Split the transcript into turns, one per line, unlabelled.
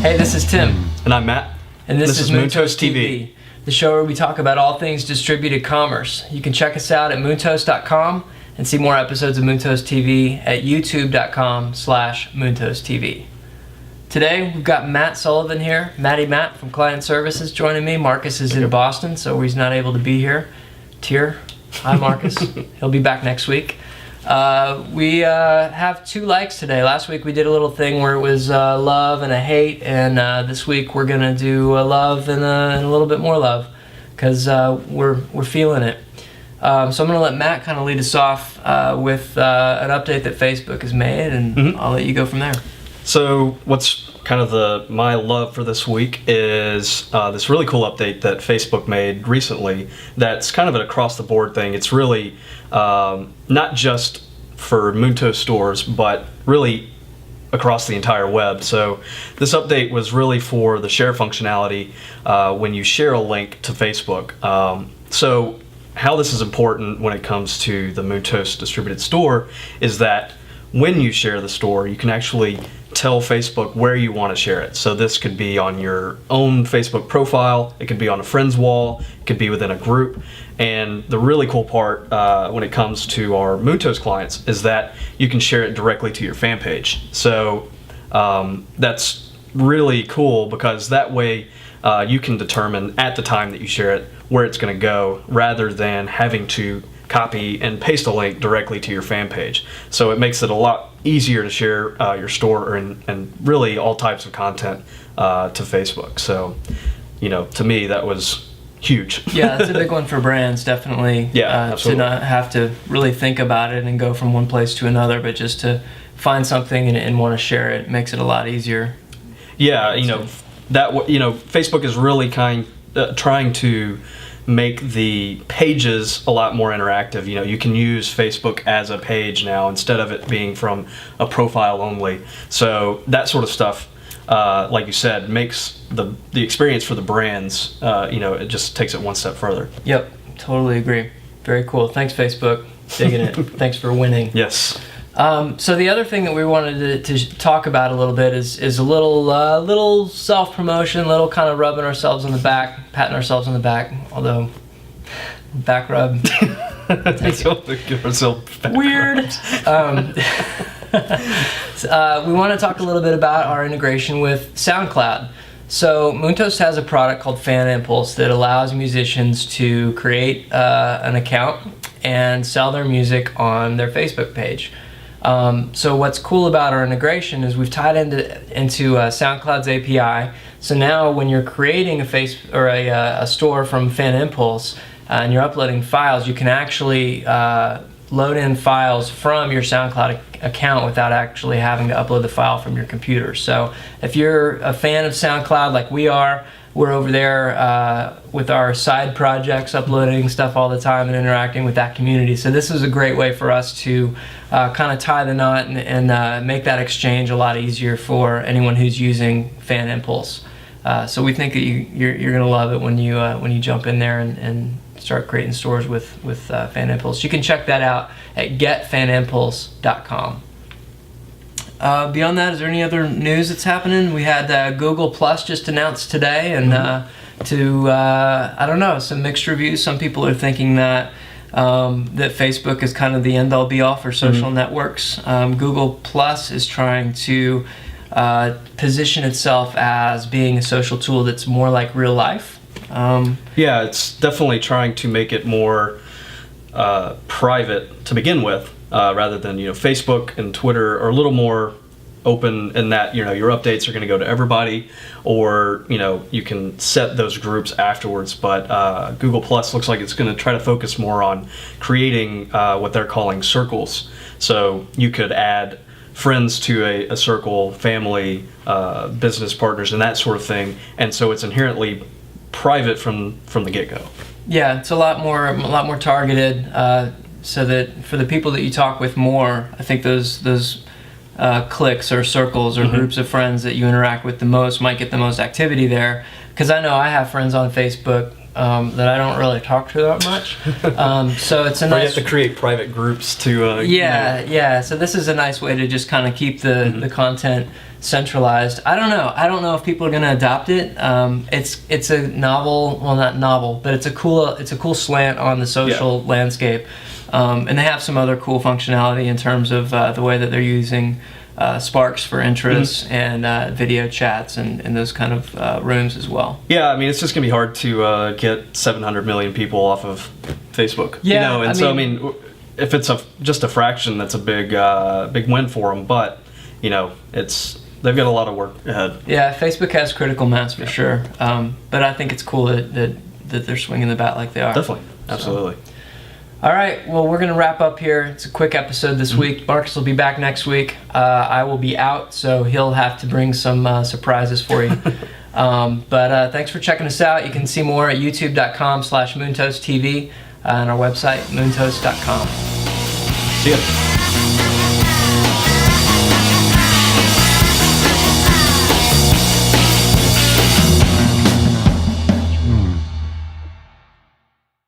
Hey, this is Tim.
And I'm Matt.
And this is Moontoast TV, the show where we talk about all things distributed commerce. You can check us out at moontoast.com and see more episodes of Moontoast TV at youtube.com/moontoasttv. Today, we've got Matt Sullivan here, Matty Matt from Client Services joining me. Marcus is in Boston, so he's not able to be here. Tier, hi Marcus. He'll be back next week. We have 2 likes today. Last week we did a little thing where it was love and a hate, and this week we're gonna do a love and a little bit more love, because we're feeling it. So I'm gonna let Matt kind of lead us off with an update that Facebook has made, and I'll let you go from there.
So what's kind of my love for this week is this really cool update that Facebook made recently that's kind of an across the board thing. It's really not just for Moontoast stores, but really across the entire web. So this update was really for the share functionality when you share a link to Facebook. So how this is important when it comes to the Moontoast distributed store is that when you share the store, you can actually tell Facebook where you want to share it. So this could be on your own Facebook profile, it could be on a friend's wall, it could be within a group. And the really cool part when it comes to our Moontoast clients is that you can share it directly to your fan page. So that's really cool, because that way you can determine at the time that you share it where it's going to go, rather than having to copy and paste a link directly to your fan page. So it makes it a lot easier to share your store and really all types of content to Facebook. So, to me that was huge.
Yeah, that's a big one for brands, definitely.
Yeah,
to not have to really think about it and go from one place to another, but just to find something and want to share it makes it a lot easier.
Yeah, Facebook is really trying to make the pages a lot more interactive. You can use Facebook as a page now instead of it being from a profile only. So that sort of stuff, like you said, makes the experience for the brands, it just takes it one step further.
Yep, totally agree. Very cool. Thanks, Facebook. Digging it. Thanks for winning.
Yes.
So the other thing that we wanted to talk about a little bit is a little self-promotion, little kind of rubbing ourselves on the back, patting ourselves on the back, although back rub.
Give ourselves back
weird. We want to talk a little bit about our integration with Soundcloud. So Moontoast has a product called Fan Impulse that allows musicians to create an account and sell their music on their Facebook page. So what's cool about our integration is we've tied into SoundCloud's API. So now when you're creating a store from Fan Impulse and you're uploading files, you can actually load in files from your SoundCloud account without actually having to upload the file from your computer. So if you're a fan of SoundCloud like we are, we're over there with our side projects, uploading stuff all the time and interacting with that community. So this is a great way for us to kind of tie the knot and make that exchange a lot easier for anyone who's using Fan Impulse. So we think that you're going to love it when you jump in there and start creating stores with Fan Impulse. You can check that out at getfanimpulse.com. Beyond that, is there any other news that's happening? We had Google Plus just announced today, and I don't know, some mixed reviews. Some people are thinking that Facebook is kind of the end-all be-all for social networks. Google Plus is trying to position itself as being a social tool that's more like real life.
Yeah, it's definitely trying to make it more private to begin with, rather than Facebook and Twitter are a little more open in that your updates are going to go to everybody, or you can set those groups afterwards. But Google Plus looks like it's going to try to focus more on creating what they're calling circles. So you could add friends to a circle, family, business partners, and that sort of thing. And so it's inherently private from the get-go.
Yeah, it's a lot more targeted, so that for the people that you talk with more, I think those cliques or circles or groups of friends that you interact with the most might get the most activity there. Because I know I have friends on Facebook that I don't really talk to that much. So it's a nice.
Or you have to create private groups to.
Yeah. So this is a nice way to just kind of keep the content centralized. I don't know. I don't know if people are going to adopt it. It's a novel, well, not novel, but it's a cool slant on the social landscape. And they have some other cool functionality in terms of the way that they're using Sparks for interests and video chats and those kind of rooms as well.
Yeah, I mean, it's just gonna be hard to get 700 million people off of Facebook.
Yeah,
I mean, if it's just a fraction, that's a big win for them. But they've got a lot of work ahead.
Yeah, Facebook has critical mass for sure. But I think it's cool that they're swinging the bat like they are.
Definitely, absolutely.
So. All right, well, we're going to wrap up here. It's a quick episode this week. Marcus will be back next week. I will be out, so he'll have to bring some surprises for you. But thanks for checking us out. You can see more at youtube.com/moontoasttv and our website, moontoast.com.
See ya.